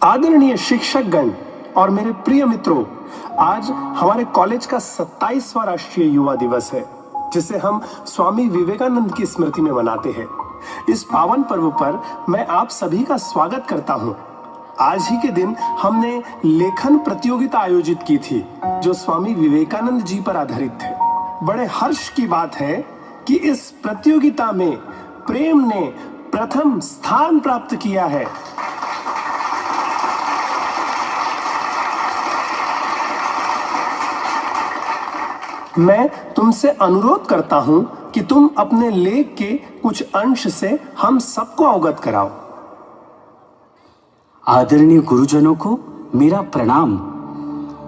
आदरणीय शिक्षकगण और मेरे प्रिय मित्रों, आज हमारे कॉलेज का 27वां राष्ट्रीय युवा दिवस है, जिसे हम स्वामी विवेकानंद की स्मृति में मनाते हैं। इस पावन पर्व पर मैं आप सभी का स्वागत करता हूं। आज ही के दिन हमने लेखन प्रतियोगिता आयोजित की थी, जो स्वामी विवेकानंद जी पर आधारित थे। बड़े हर्ष की बात है कि इस प्रतियोगिता में प्रेम ने प्रथम स्थान प्राप्त किया है। मैं तुमसे अनुरोध करता हूं कि तुम अपने लेख के कुछ अंश से हम सबको अवगत कराओ। आदरणीय गुरुजनों को मेरा प्रणाम।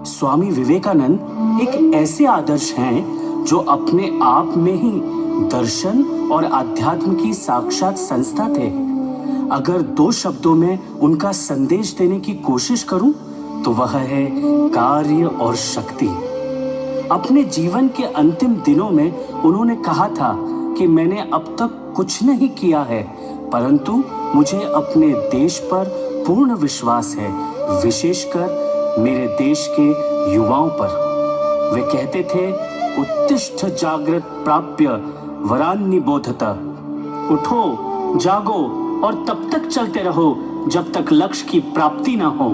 स्वामी विवेकानंद एक ऐसे आदर्श हैं जो अपने आप में ही दर्शन और अध्यात्म की साक्षात संस्था थे। अगर दो शब्दों में उनका संदेश देने की कोशिश करूं तो वह है कार्य और शक्ति। अपने जीवन के अंतिम दिनों में उन्होंने कहा था कि मैंने अब तक कुछ नहीं किया है, परंतु मुझे अपने देश पर पूर्ण विश्वास है, विशेषकर मेरे देश के युवाओं पर। वे कहते थे, उत्तिष्ठ जागृत प्राप्य वरान्नि बोधत। उठो, जागो और तब तक चलते रहो जब तक लक्ष्य की प्राप्ति ना हो।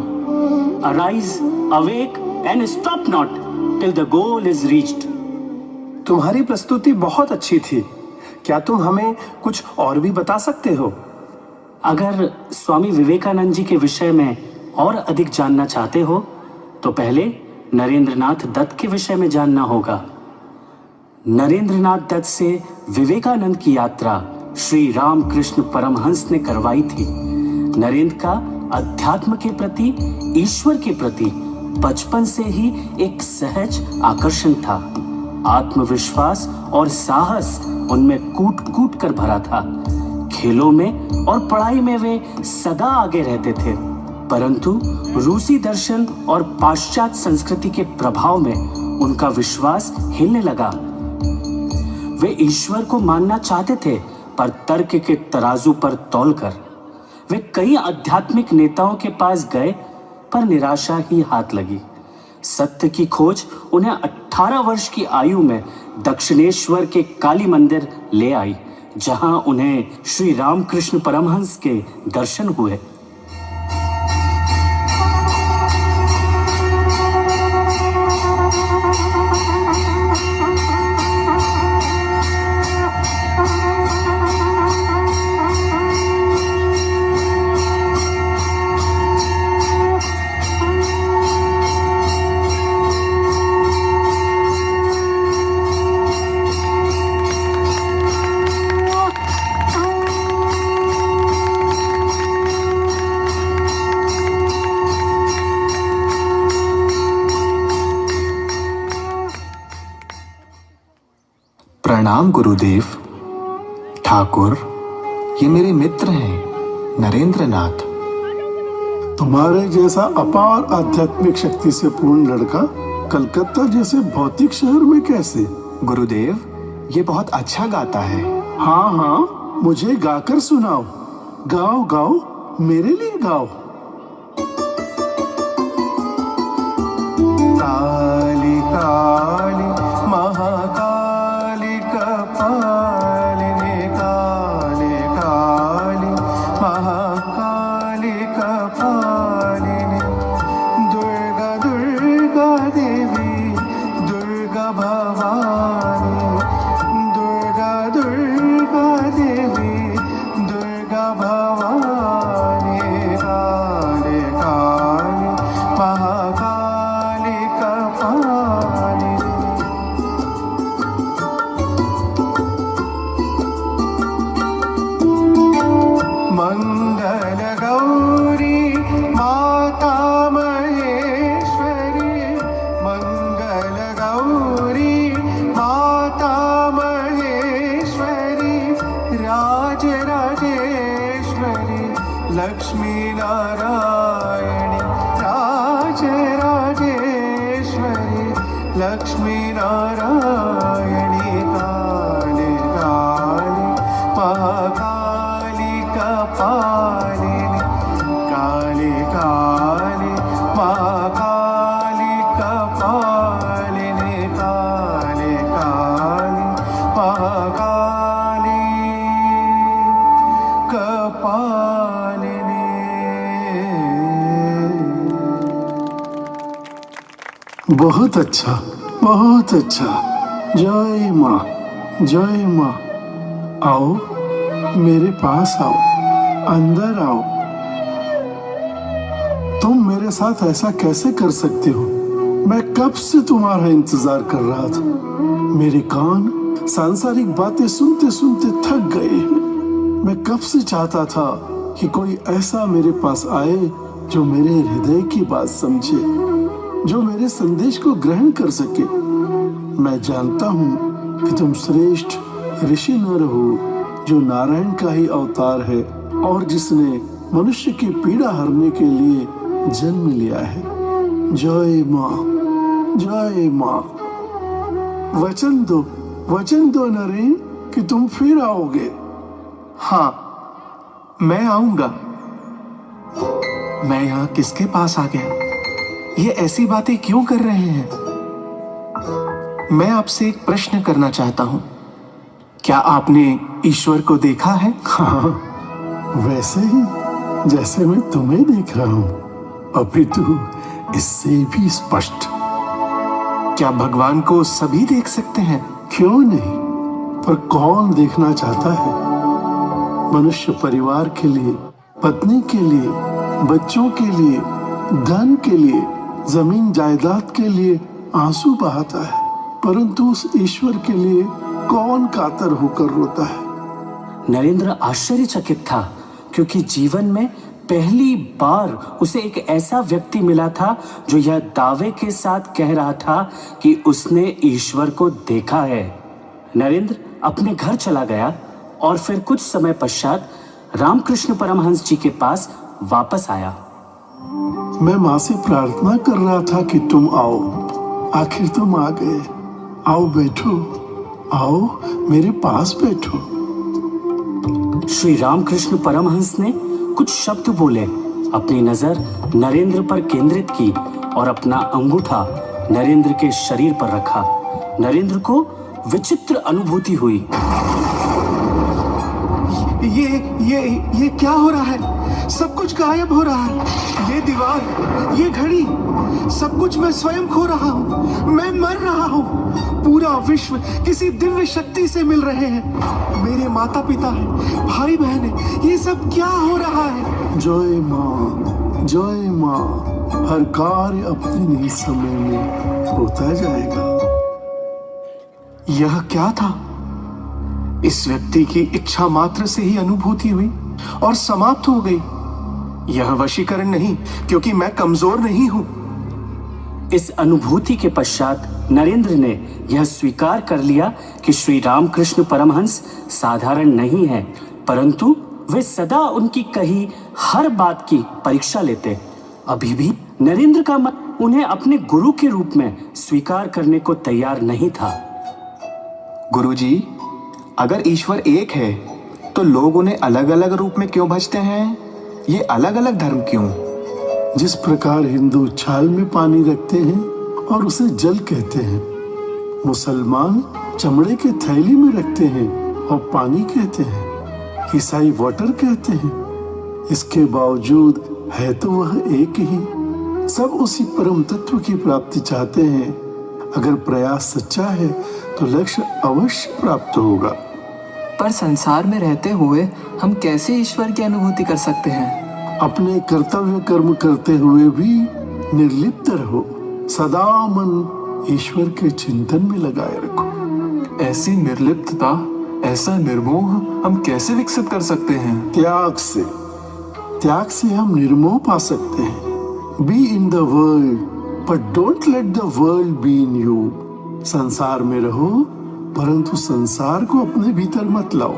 Arise, awake and stop not till the goal is reached। तुम्हारी प्रस्तुति बहुत अच्छी थी। क्या तुम हमें कुछ और भी बता सकते हो? अगर स्वामी विवेकानंद जी के विषय में और अधिक जानना चाहते हो तो पहले नरेंद्रनाथ दत्त के विषय में जानना होगा। नरेंद्रनाथ दत्त से विवेकानंद की यात्रा श्री रामकृष्ण परमहंस ने करवाई थी। नरेंद्र का अध्यात्म के प्रति, ईश्वर के प्रति बचपन से ही एक सहज आकर्षण था। आत्मविश्वास और साहस उनमें कूट कूट कर भरा था। खेलों में और पढ़ाई में वे सदा आगे रहते थे, परंतु रूसी दर्शन और पाश्चात्य संस्कृति के प्रभाव में उनका विश्वास हिलने लगा। वे ईश्वर को मानना चाहते थे, पर तर्क के तराजू पर तौलकर। वे कई आध्यात्मिक नेताओं के पास गए, पर निराशा ही हाथ लगी। सत्य की खोज उन्हें 18 वर्ष की आयु में दक्षिणेश्वर के काली मंदिर ले आई, जहां उन्हें श्री रामकृष्ण परमहंस के दर्शन हुए। प्रणाम गुरुदेव। ठाकुर, ये मेरे मित्र हैं, नरेंद्रनाथ। तुम्हारे जैसा अपार आध्यात्मिक शक्ति से पूर्ण लड़का कलकत्ता जैसे भौतिक शहर में कैसे? गुरुदेव, ये बहुत अच्छा गाता है। हाँ हाँ, मुझे गाकर सुनाओ। गाओ गाओ, मेरे लिए गाओ। काली काली महाकाली कपालिनी, काली काली महाकाली कपालिनी, दुर्गा दुर्गा देवी, दुर्गा भवानी, दुर्गा दुर्गा देवी, दुर्गा भवानी, काली काली महाकाली कपालिनी। मंगल गौरी माता महेश्वरी, मंगल गौरी माता महेश्वरी, राज राजेश्वरी लक्ष्मी नारायणी, राज राजेश्वरी लक्ष्मी नारायणी, काली काली महाकाली कपालिनी, काली काली बहुत अच्छा, बहुत अच्छा। जय माँ, जय माँ। आओ, मेरे पास आओ, अंदर आओ। तुम मेरे साथ ऐसा कैसे कर सकते हो? मैं कब से तुम्हारा इंतजार कर रहा था। मेरे कान सांसारिक बातें सुनते सुनते थक गए हैं। मैं कब से चाहता था कि कोई ऐसा मेरे पास आए जो मेरे हृदय की बात समझे, जो मेरे संदेश को ग्रहण कर सके। मैं जानता हूँ कि तुम श्रेष्ठ ऋषि नर हो, जो नारायण का ही अवतार है और जिसने मनुष्य की पीड़ा हरने के लिए जन्म लिया है। जय माँ, जय माँ। वचन दो नरेन कि तुम फिर आओगे। हाँ, मैं आऊंगा। मैं यहाँ किसके पास आ गया? ये ऐसी बातें क्यों कर रहे हैं? मैं आपसे एक प्रश्न करना चाहता हूँ। क्या आपने ईश्वर को देखा है? हाँ, वैसे ही जैसे मैं तुम्हें देख रहा हूँ, अपितु इससे भी स्पष्ट। क्या भगवान को सभी देख सकते हैं? क्यों नहीं, पर कौन देखना चाहता है? मनुष्य परिवार के लिए, पत्नी के लिए, बच्चों के लिए, धन के लिए, जमीन जायदाद के लिए आंसू बहाता है, परंतु उस ईश्वर के लिए कौन कातर होकर रोता है? नरेंद्र आश्चर्यचकित था, क्योंकि जीवन में पहली बार उसे एक ऐसा व्यक्ति मिला था जो यह दावे के साथ कह रहा था कि उसने ईश्वर को देखा है। नरेंद्र अपने घर चला गया और फिर कुछ समय पश्चात रामकृष्ण परमहंस जी के पास वापस आया। मैं माँ से प्रार्थना कर रहा था कि तुम आओ, आखिर तुम आ गए। आओ बैठो, आओ मेरे पास बैठो। श्री रामकृष्ण परमहंस ने कुछ शब्द बोले, अपनी नजर नरेंद्र पर केंद्रित की और अपना अंगूठा नरेंद्र के शरीर पर रखा। नरेंद्र को विचित्र अनुभूति हुई। ये क्या हो रहा है? सब कुछ गायब हो रहा है। ये दीवार, ये घड़ी, सब कुछ मैं स्वयं खो रहा हूँ। मैं मर रहा हूँ। पूरा विश्व किसी दिव्य शक्ति से मिल रहे हैं। मेरे माता पिता हैं, भाई बहन हैं। ये सब क्या हो रहा है? जय माँ, जय माँ। हर कार्य अपने निज समय में होता जाएगा। यह क्या था? इस व्यक्ति की इच्छा मात्र से ही अनुभूति हुई और समाप्त हो गई। यह वशीकरण नहीं, क्योंकि मैं कमजोर नहीं हूं। इस अनुभूति के पश्चात नरेंद्र ने यह स्वीकार कर लिया कि श्री रामकृष्ण परमहंस साधारण नहीं है, परंतु वे सदा उनकी कही हर बात की परीक्षा लेते। अभी भी नरेंद्र का मन उन्हें अपने गुरु के रूप में स्वीकार करने को तैयार नहीं था। गुरुजी, अगर ईश्वर एक है तो लोग उन्हें अलग अलग रूप में क्यों भजते हैं? ये अलग अलग धर्म क्यों? जिस प्रकार हिंदू छाल में पानी रखते हैं और उसे जल कहते हैं, मुसलमान चमड़े के थैली में रखते हैं और पानी कहते हैं, ईसाई वाटर कहते हैं। इसके बावजूद है तो वह एक ही। सब उसी परम तत्व की प्राप्ति चाहते हैं। अगर प्रयास सच्चा है तो लक्ष्य अवश्य प्राप्त होगा। पर संसार में रहते हुए हम कैसे ईश्वर की अनुभूति कर सकते हैं? अपने कर्तव्य कर्म करते हुए भी निर्लिप्त रहो। सदा मन ईश्वर के चिंतन में लगाए रखो। ऐसी निर्लिप्तता, ऐसा निर्मोह हम कैसे विकसित कर सकते हैं? त्याग से हम निर्मोह पा सकते हैं। Be in the world but don't let the world be in you. संसार में रहो, परंतु संसार को अपने भीतर मत लाओ।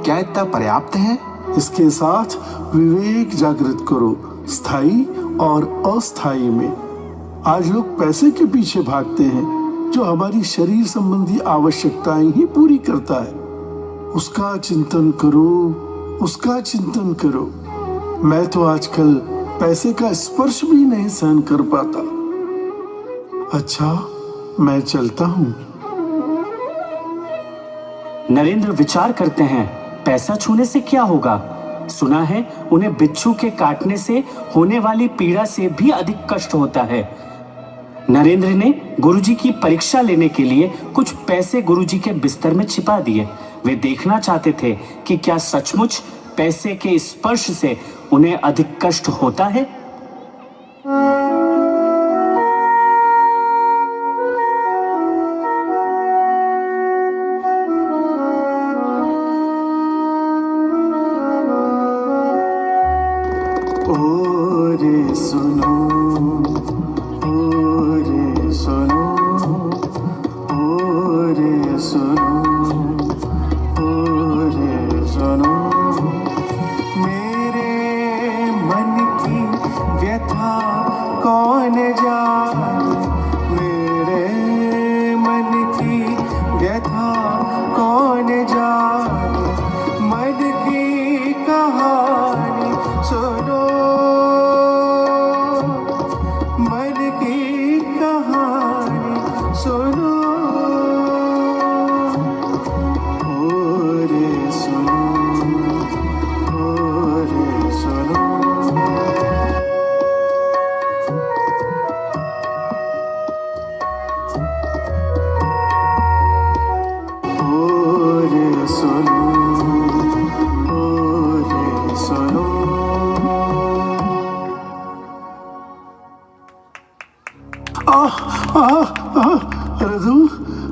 क्या इतना पर्याप्त है? इसके साथ विवेक जागृत करो, स्थायी और अस्थायी में। आज लोग पैसे के पीछे भागते हैं, जो हमारी शरीर संबंधी आवश्यकताएं ही पूरी करता है। उसका चिंतन करो, उसका चिंतन करो। मैं तो आजकल पैसे का स्पर्श भी नहीं सहन कर पाता। अच्छा, मैं चलता हूँ। नरेंद्र विचार करते हैं, पैसा छूने से क्या होगा? सुना है उन्हें बिच्छू के काटने से होने वाली पीड़ा से भी अधिक कष्ट होता है। नरेंद्र ने गुरुजी की परीक्षा लेने के लिए कुछ पैसे गुरुजी के बिस्तर में छिपा दिए। वे देखना चाहते थे कि क्या सचमुच पैसे के स्पर्श से उन्हें अधिक कष्ट होता है।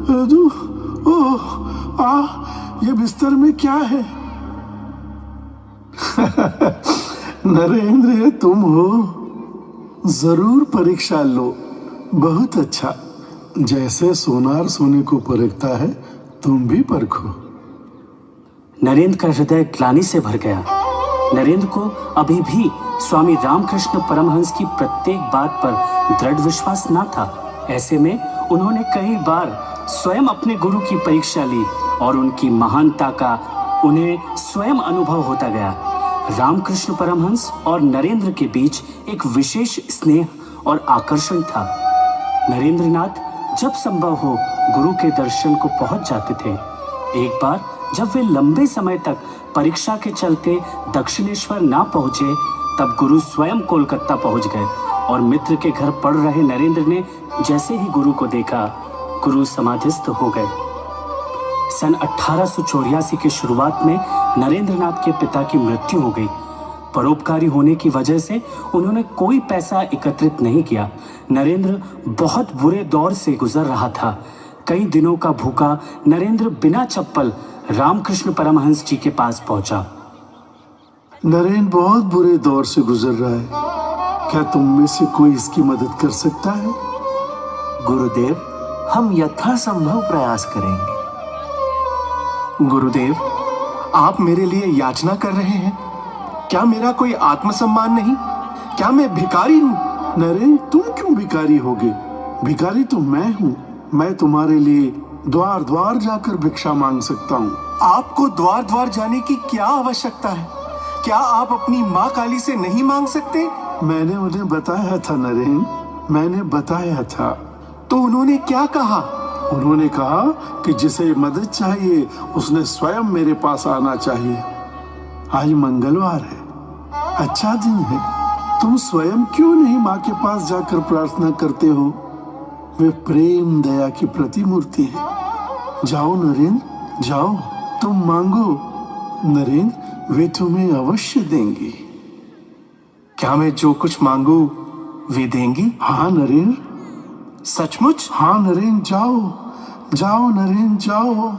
रघु, ओह, ये बिस्तर में क्या है? नरेंद्र, ये तुम हो? जरूर परीक्षा लो। बहुत अच्छा। जैसे सोनार सोने को परखता है, तुम भी परखो। नरेंद्र का हृदय ग्लानि से भर गया। नरेंद्र को अभी भी स्वामी रामकृष्ण परमहंस की प्रत्येक बात पर दृढ़ विश्वास न था। ऐसे में उन्होंने कई बार स्वयं अपने गुरु की परीक्षा ली और उनकी महानता का उन्हें स्वयं अनुभव होता गया। रामकृष्ण परमहंस और नरेंद्र के बीच एक विशेष स्नेह और आकर्षण था। नरेंद्र नाथ जब संभव हो गुरु के दर्शन को पहुंच जाते थे। एक बार जब वे लंबे समय तक परीक्षा के चलते दक्षिणेश्वर ना पहुंचे, तब गुरु स्वयं कोलकाता पहुंच गए और मित्र के घर पढ़ रहे नरेंद्र ने जैसे ही गुरु को देखा, गुरु समाधिस्थ हो गए। सन 1884 के शुरुआत में नरेंद्र नाथ के पिता की मृत्यु हो गई। परोपकारी होने की वजह से उन्होंने कोई पैसा एकत्रित नहीं किया। नरेंद्र बहुत बुरे दौर से गुजर रहा था। कई दिनों का भूखा नरेंद्र बिना चप्पल रामकृष्ण परमहंस जी के पास पहुंचा। नरेंद्र बहुत बुरे दौर से गुजर रहा है। क्या तुम में से कोई इसकी मदद कर सकता है? गुरुदेव, हम यथासंभव प्रयास करेंगे। गुरुदेव, आप मेरे लिए याचना कर रहे हैं? क्या मेरा कोई आत्मसम्मान नहीं? क्या मैं भिखारी हूँ? नरेंद्र, तुम क्यों भिखारी होगे? भिखारी तो मैं हूँ। मैं तुम्हारे लिए द्वार द्वार जाकर भिक्षा मांग सकता हूँ। आपको द्वार द्वार जाने की क्या आवश्यकता है? क्या आप अपनी माँ काली से नहीं मांग सकते? मैंने उन्हें बताया था नरेंद्र, मैंने बताया था। तो उन्होंने क्या कहा? उन्होंने कहा कि जिसे मदद चाहिए उसने स्वयं मेरे पास आना चाहिए। आज मंगलवार है, अच्छा दिन है। तुम स्वयं क्यों नहीं माँ के पास जाकर प्रार्थना करते हो? वे प्रेम दया की प्रतिमूर्ति है। जाओ नरेंद्र, जाओ, तुम मांगो। नरेंद्र, वे तुम्हें अवश्य देंगी। क्या मैं जो कुछ मांगू वे देंगी? हाँ नरेंद्र, सचमुच? हाँ नरेंद्र, जाओ जाओ नरेंद्र, जाओ।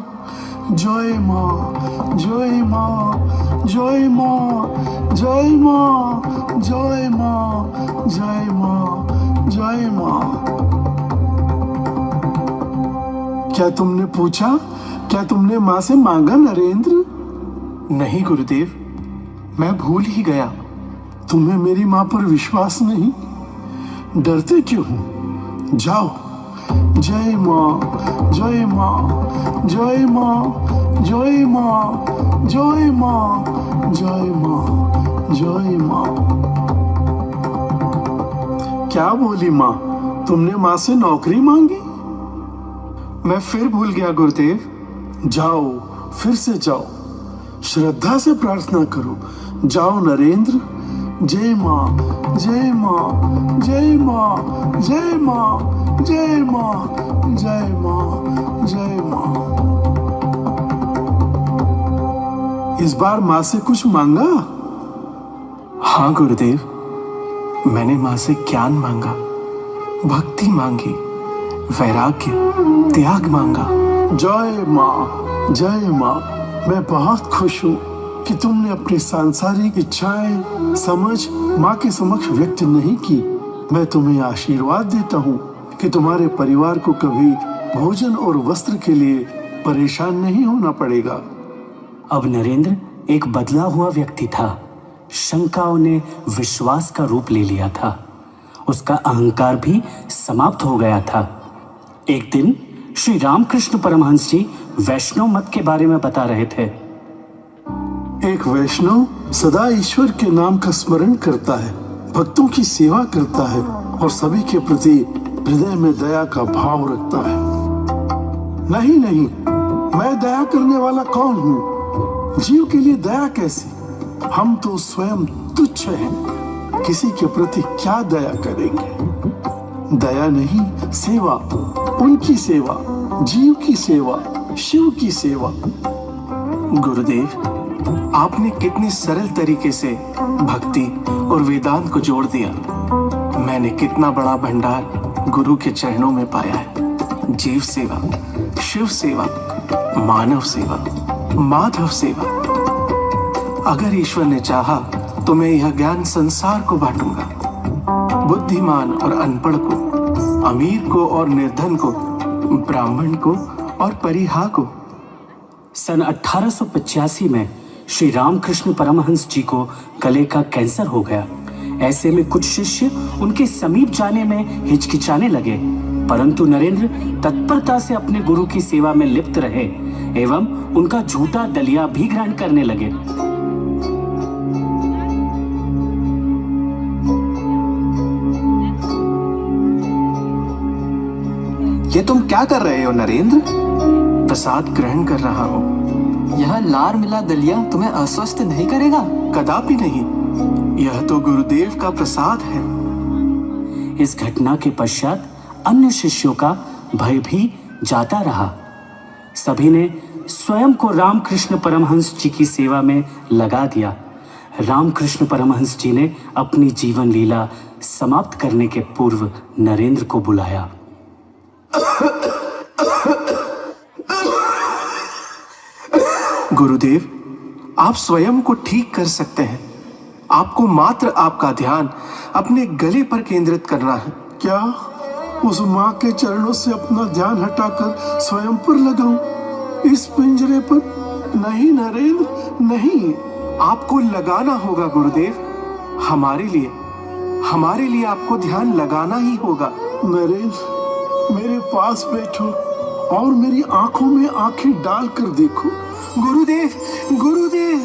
जय माँ, जय माँ, जय माँ, जय माँ, जय माँ, जय माँ, जय माँ। क्या तुमने पूछा? क्या तुमने माँ से मांगा नरेंद्र? नहीं गुरुदेव, मैं भूल ही गया। तुम्हें मेरी माँ पर विश्वास नहीं? डरते क्यों हो? जाओ। जय माँ, जय माँ, जय माँ, जय माँ, जय माँ, जय माँ, जय माँ। क्या बोली माँ? तुमने माँ से नौकरी मांगी? मैं फिर भूल गया गुरुदेव। जाओ, फिर से जाओ, श्रद्धा से प्रार्थना करो। जाओ नरेंद्र। जय माँ, जय माँ, जय माँ, जय माँ, जय माँ, जय माँ, जय माँ। इस बार माँ से कुछ मांगा? हाँ गुरुदेव, मैंने माँ से ज्ञान मांगा, भक्ति मांगी, वैराग्य, त्याग मांगा। जय माँ, जय माँ। मैं बहुत खुश हूँ कि तुमने अपनी सांसारिक इच्छाएं समझ माँ के समक्ष व्यक्त नहीं की। मैं तुम्हें आशीर्वाद देता हूँ कि तुम्हारे परिवार को कभी भोजन और वस्त्र के लिए परेशान नहीं होना पड़ेगा। अब नरेंद्र एक बदला हुआ व्यक्ति था। शंकाओं ने विश्वास का रूप ले लिया था। उसका अहंकार भी समाप्त हो गया था। एक दिन श्री रामकृष्ण परमहंस जी वैष्णव मत के बारे में बता रहे थे। एक वैष्णव सदा ईश्वर के नाम का स्मरण करता है, भक्तों की सेवा करता है और सभी के प्रति हृदय में दया का भाव रखता है। नहीं नहीं, मैं दया करने वाला कौन हूँ? जीव के लिए दया कैसी? हम तो स्वयं तुच्छ हैं। किसी के प्रति क्या दया करेंगे? दया नहीं, सेवा, उनकी सेवा, जीव की सेवा, शिव की सेवा। गुरुदेव, आपने कितने सरल तरीके से भक्ति और वेदांत को जोड़ दिया। मैंने कितना बड़ा भंडार गुरु के चरणों में पाया है। जीव सेवा, शिव सेवा, मानव सेवा, माधव सेवा। अगर ईश्वर ने चाहा तो मैं यह ज्ञान संसार को बांटूंगा। बुद्धिमान और अनपढ़ को, अमीर को और निर्धन को, ब्राह्मण को और परिहा को। सन 1885 में श्री रामकृष्ण परमहंस जी को गले का कैंसर हो गया। ऐसे में कुछ शिष्य उनके समीप जाने में हिचकिचाने लगे, परंतु नरेंद्र तत्परता से अपने गुरु की सेवा में लिप्त रहे एवं उनका झूठा दलिया भी ग्रहण करने लगे। ये तुम क्या कर रहे हो नरेंद्र? प्रसाद ग्रहण कर रहा हूँ। यह लार मिला दलिया तुम्हें अस्वस्थ नहीं करेगा? कदापि नहीं, यह तो गुरुदेव का प्रसाद है। इस घटना के पश्चात अन्य शिष्यों का भय भी जाता रहा। सभी ने स्वयं को रामकृष्ण परमहंस जी की सेवा में लगा दिया। रामकृष्ण परमहंस जी ने अपनी जीवन लीला समाप्त करने के पूर्व नरेंद्र को बुलाया। गुरुदेव, आप स्वयं को ठीक कर सकते हैं। आपको मात्र आपका ध्यान अपने गले पर केंद्रित करना है। क्या उस माँ के चरणों से अपना ध्यान हटाकर स्वयं पर लगाऊं? इस पिंजरे पर? नहीं नरेंद्र, नहीं। आपको लगाना होगा गुरुदेव। हमारे लिए आपको ध्यान लगाना ही होगा। नरेंद्र, मेरे पास बैठो और मेरी आंखों में आंखें डालकर देखो। गुरुदेव, गुरुदेव।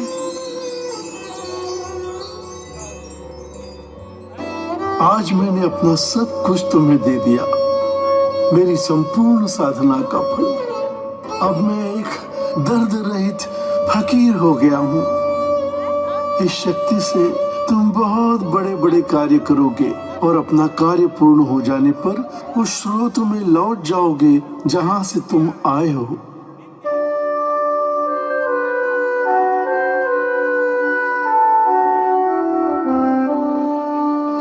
आज मैंने अपना सब कुछ तुम्हें दे दिया, मेरी संपूर्ण साधना का फल। अब मैं एक दर्द रहित फकीर हो गया हूँ। इस शक्ति से तुम बहुत बड़े बड़े कार्य करोगे और अपना कार्य पूर्ण हो जाने पर उस स्रोत में लौट जाओगे जहां से तुम आए हो।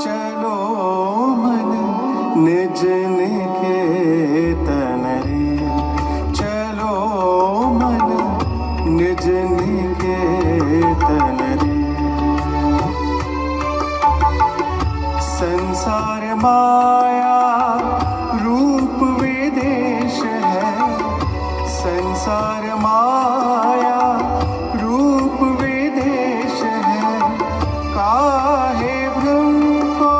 चलो मन निज निकेतन रे, चलो मन निज निकेतन रे। संसार माया रूप विदेश है, संसार माया रूप विदेश है। काहे भ्रम को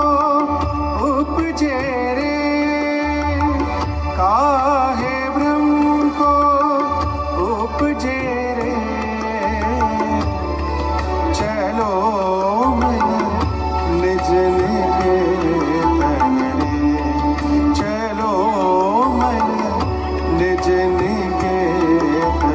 उपजे रे, काहे भ्रम को उपजे रे। चलो मन निज निकेतन रे, चलो मन निज निकेतन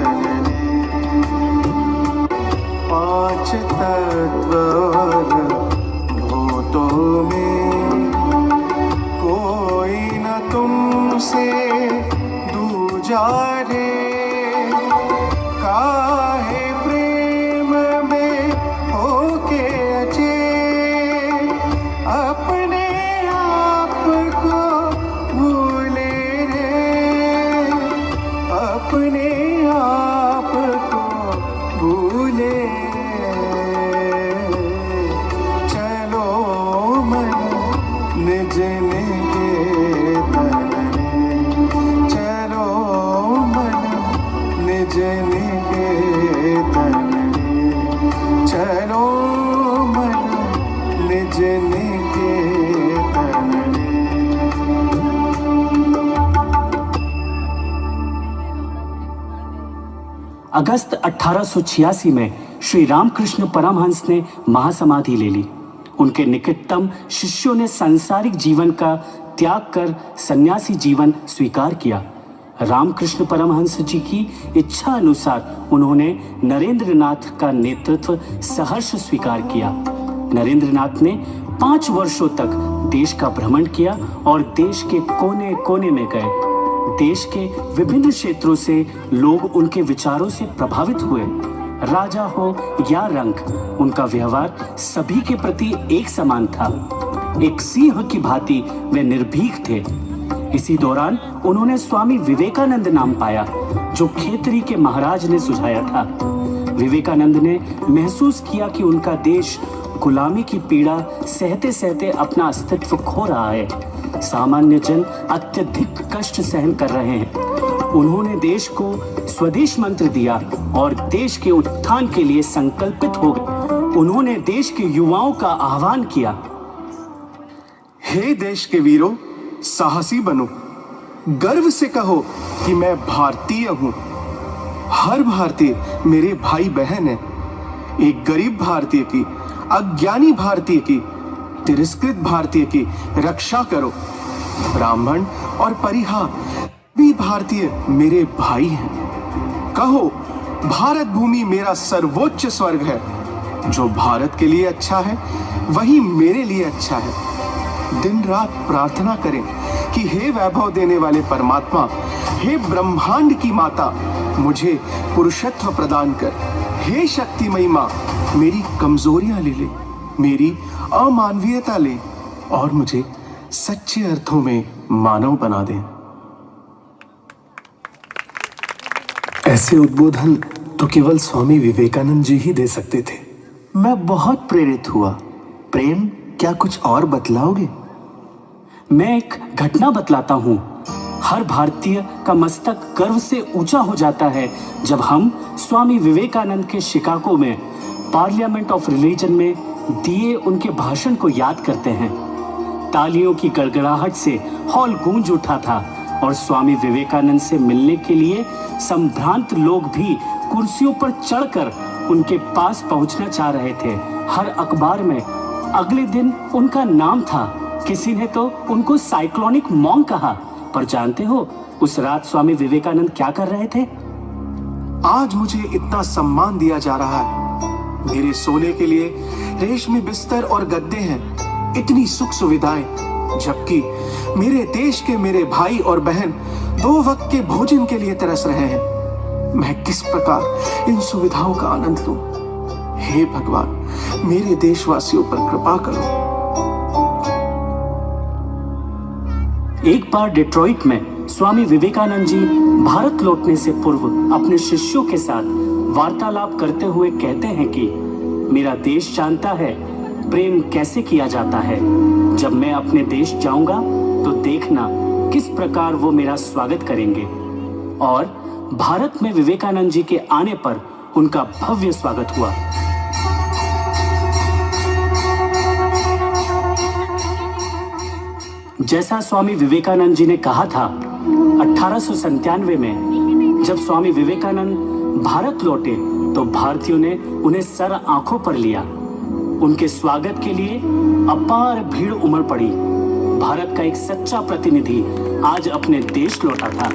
निकेतन रे। अगस्त 1886 में श्री रामकृष्ण परमहंस ने महासमाधि ले ली। उनके निकटतम शिष्यों ने सांसारिक जीवन का त्याग कर सन्यासी जीवन स्वीकार किया। रामकृष्ण परमहंस जी की इच्छा अनुसार उन्होंने नरेंद्रनाथ का नेतृत्व सहर्ष स्वीकार किया। नरेंद्रनाथ ने 5 वर्षों तक देश का भ्रमण किया और देश के कोने कोने में गए। देश के विभिन्न क्षेत्रों से लोग उनके विचारों से प्रभावित हुए। राजा हो या रंक, उनका व्यवहार सभी के प्रति एक समान था। एक सिंह की भांति वे निर्भीक थे। इसी दौरान उन्होंने स्वामी विवेकानंद नाम पाया, जो खेतरी के महाराज ने सुझाया था। विवेकानंद ने महसूस किया कि उनका देश गुलामी की पीड़ा सहते सहते अपना अस्तित्व खो रहा है। सामान्य जन अत्यधिक कष्ट सहन कर रहे हैं। उन्होंने देश को स्वदेश मंत्र दिया और देश के उत्थान के लिए संकल्पित हो गए। उन्होंने देश के युवाओं का आह्वान किया, हे देश के वीरों, साहसी बनो, गर्व से कहो कि मैं भारतीय हूं। हर भारतीय मेरे भाई बहन है। एक गरीब भारतीय की, अज्ञानी भारतीय की, तिरस्कृत भारतीय की रक्षा करो। ब्राह्मण और परिहा भी भारतीय मेरे भाई हैं। कहो, भारत भूमि मेरा सर्वोच्च स्वर्ग है। जो भारत के लिए अच्छा है वही मेरे लिए अच्छा है। दिन रात प्रार्थना करें कि हे वैभव देने वाले परमात्मा, हे ब्रह्मांड की माता, मुझे पुरुषत्व प्रदान कर। हे शक्तिमयी मां, मेरी कमजोरियां ले ले, मेरी अमानवीयता ले और मुझे सच्चे अर्थों में मानव बना दे। ऐसे उद्बोधन तो केवल स्वामी विवेकानंद जी ही दे सकते थे। मैं बहुत प्रेरित हुआ। प्रेम, क्या कुछ और बतलाओगे? मैं एक घटना बतलाता हूँ। हर भारतीय का मस्तक गर्व से ऊंचा हो जाता है जब हम स्वामी विवेकानंद के शिकागो में पार्लियामेंट ऑफ रिलीजन में दिए उनके भाषण को याद करते हैं। तालियों की गड़गड़ाहट से हॉल गूंज उठा था और स्वामी विवेकानंद से मिलने के लिए संभ्रांत लोग भी कुर्सियों पर चढ़कर उनके पास पहुंचना चाह रहे थे। हर अखबार में अगले दिन उनका नाम था। किसी ने तो उनको साइक्लोनिक मॉन्क कहा। पर जानते हो उस रात स्वामी विवेकानंद क्या कर रहे थे? आज मुझे इतना सम्मान दिया जा रहा है। मेरे सोने के लिए रेशमी बिस्तर और गद्दे हैं, इतनी सुख सुविधाएं, जबकि मेरे देश के मेरे भाई और बहन 2 वक्त के भोजन के लिए तरस रहे हैं। मैं किस प्रकार इन सुविधाओं का आनंद लूं? हे भगवान, मेरे देशवासियों पर कृपा करो। एक बार डेट्रॉइट में स्वामी विवेकानंद जी भारत लौटने से पूर्व अपने शिष्यों के साथ वार्तालाप करते हुए कहते हैं कि मेरा देश जानता है प्रेम कैसे किया जाता है। जब मैं अपने देश जाऊंगा तो देखना किस प्रकार वो मेरा स्वागत करेंगे। और भारत में विवेकानंद जी के आने पर उनका भव्य स्वागत हुआ। जैसा स्वामी विवेकानंद जी ने कहा था, 1897 में जब स्वामी विवेकानंद भारत लौटे तो भारतीयों ने उन्हें सर आंखों पर लिया। उनके स्वागत के लिए अपार भीड़ उमड़ पड़ी। भारत का एक सच्चा प्रतिनिधि आज अपने देश लौटा था।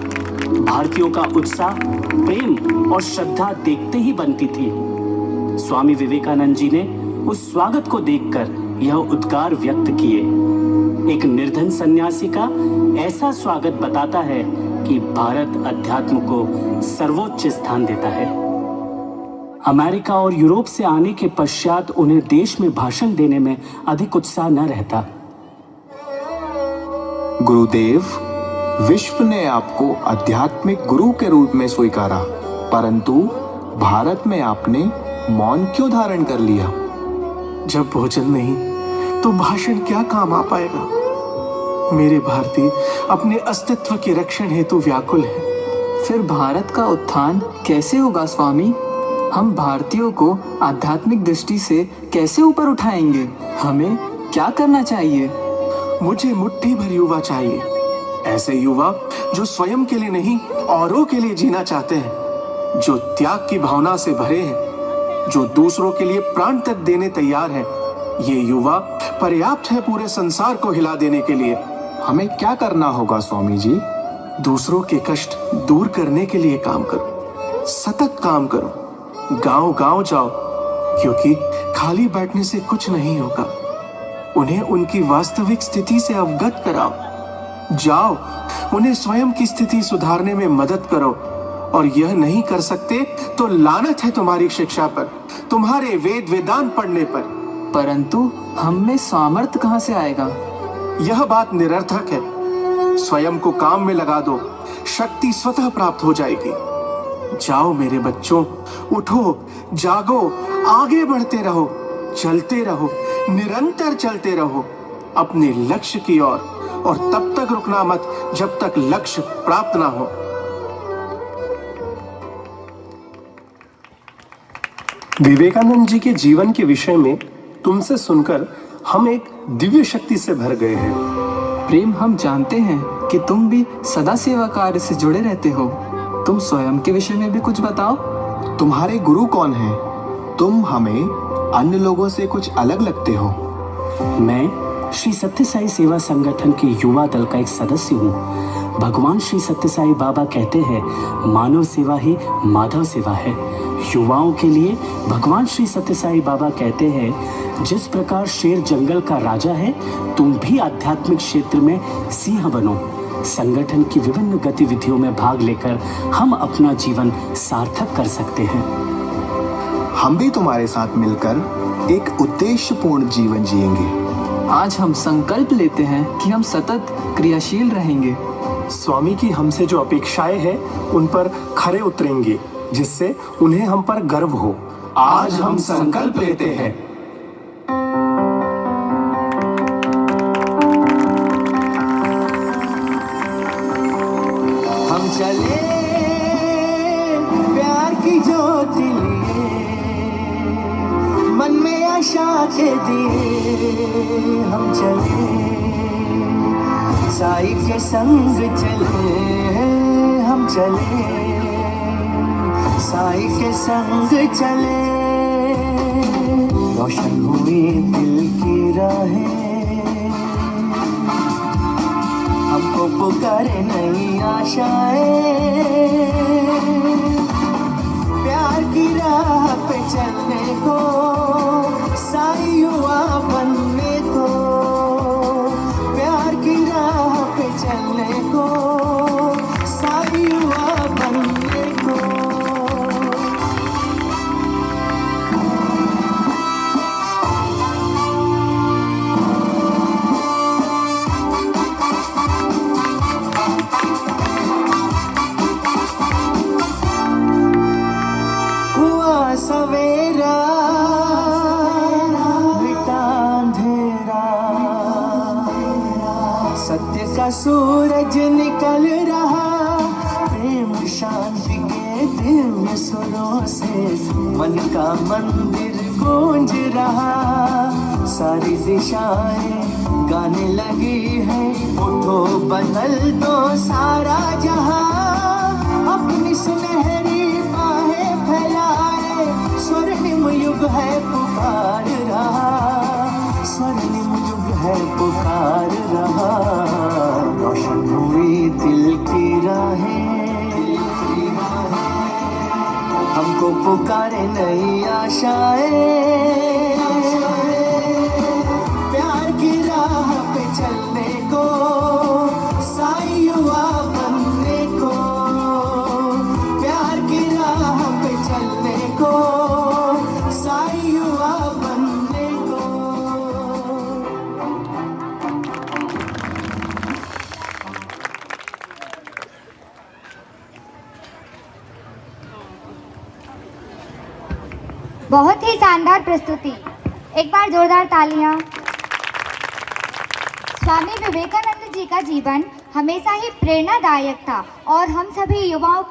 भारतीयों का उत्साह, प्रेम और श्रद्धा देखते ही बनती थी। स्वामी विवेकानंद जी ने उस स्वागत को देखकर यह उद्गार व्यक्त किए। एक निर्धन सन्यासी का ऐसा स्वागत बताता है कि भारत अध्यात्म को सर्वोच्च स्थान देता है। अमेरिका और यूरोप से आने के पश्चात उन्हें देश में भाषण देने में अधिक उत्साह न रहता। गुरुदेव, विश्व ने आपको आध्यात्मिक गुरु के रूप में स्वीकारा, परंतु भारत में आपने मौन क्यों धारण कर लिया? जब भोजन नहीं तो भाषण क्या काम आ पाएगा? मेरे भारतीय अपने अस्तित्व के रक्षण हेतु व्याकुल हैं। फिर भारत का उत्थान कैसे होगा स्वामी? हम भारतीयों को आध्यात्मिक दृष्टि से कैसे ऊपर उठाएंगे? हमें क्या करना चाहिए? मुझे मुट्ठी भर युवा चाहिए, ऐसे युवा जो स्वयं के लिए नहीं औरों के लिए जीना चाहते हैं, जो त्याग की भावना से भरे हैं, जो दूसरों के लिए प्राण तक देने तैयार हैं। ये युवा पर्याप्त है पूरे संसार को हिला देने के लिए। हमें क्या करना होगा स्वामी जी? दूसरों के कष्ट दूर करने के लिए काम करो, सतत काम करो, गांव गांव जाओ, क्योंकि खाली बैठने से कुछ नहीं होगा। उन्हें उनकी वास्तविक स्थिति से अवगत कराओ। जाओ, उन्हें स्वयं की स्थिति सुधारने में मदद करो, और यह नहीं कर सकते तो लानत है तुम्हारी शिक्षा पर, तुम्हारे वेद वेदांत पढ़ने पर। परंतु हम में सामर्थ्य कहाँ से आएगा? यह बात निरर्थक है। स्वयं को काम में लगा दो, शक्ति स्वतः प्राप्त हो जाएगी। जाओ मेरे बच्चों, उठो, जागो, आगे बढ़ते रहो, चलते रहो, निरंतर चलते रहो अपने लक्ष्य की ओर, और तब तक रुकना मत जब तक लक्ष्य प्राप्त ना हो। विवेकानंद जी के जीवन के विषय में तुमसे सुनकर हम एक दिव्य शक्ति से भर गए हैं। प्रेम, हम जानते हैं कि तुम भी सदा सेवा कार्य से जुड़े रहते हो। तुम स्वयं के विषय में भी कुछ बताओ। तुम्हारे गुरु कौन हैं? तुम हमें अन्य लोगों से कुछ अलग लगते हो। मैं श्री सत्य साई सेवा संगठन के युवा दल का एक सदस्य हूँ। भगवान श्री सत्य साई बाबा कहते हैं, मानव सेवा ही माधव सेवा है। युवाओं के लिए भगवान श्री सत्य साई बाबा कहते हैं, जिस प्रकार शेर जंगल का राजा है, तुम भी आध्यात्मिक क्षेत्र में सिंह बनो। संगठन की विभिन्न गतिविधियों में भाग लेकर हम अपना जीवन सार्थक कर सकते हैं। हम भी तुम्हारे साथ मिलकर एक उद्देश्यपूर्ण जीवन जिएंगे। आज हम संकल्प लेते हैं कि हम सतत क्रियाशील रहेंगे। स्वामी की हमसे जो अपेक्षाएं हैं उन पर खरे उतरेंगे, जिससे उन्हें हम पर गर्व हो। आज हम संकल्प लेते हैं। हम चले प्यार की ज्योति लिए, मन में आशा के दिए। हम चले साई के संग चले, हम चले साई के संग चले। रोशन हुई दिल की राहें, हमको पुकारे नई आशाएं। प्यार की राह पे चलने को, साई युवा बनने को। प्यार की राह पे चलने को, साई युवा बनने को। सवेरा मिटा अंधेरा, सत्य का सूरज निकल रहा। प्रेम शांति के दिव्य सुरों से मन का मंदिर गूंज रहा। सारी दिशाएं गाने लगी है, उठो बदल दो सारा जहां। अपनी सुनहरी बाहें फैलाए, स्वर्णिम युग है पुकार रहा। स्वर्णिम युग है पुकार रहा। रोशन हुई दिल की राहें, हमको पुकारे नई आशाएं। प्यार की राह पे चलने को, साई युवा बनने को। प्यार की राह पे चलने को, साई युवा बनने को। बहुत ही शानदार प्रस्तुति, एक बार जोरदार तालियां। स्वामी विवेकानंद जी का जीवन हमेशा ही प्रेरणादायक था और हम सभी युवाओं को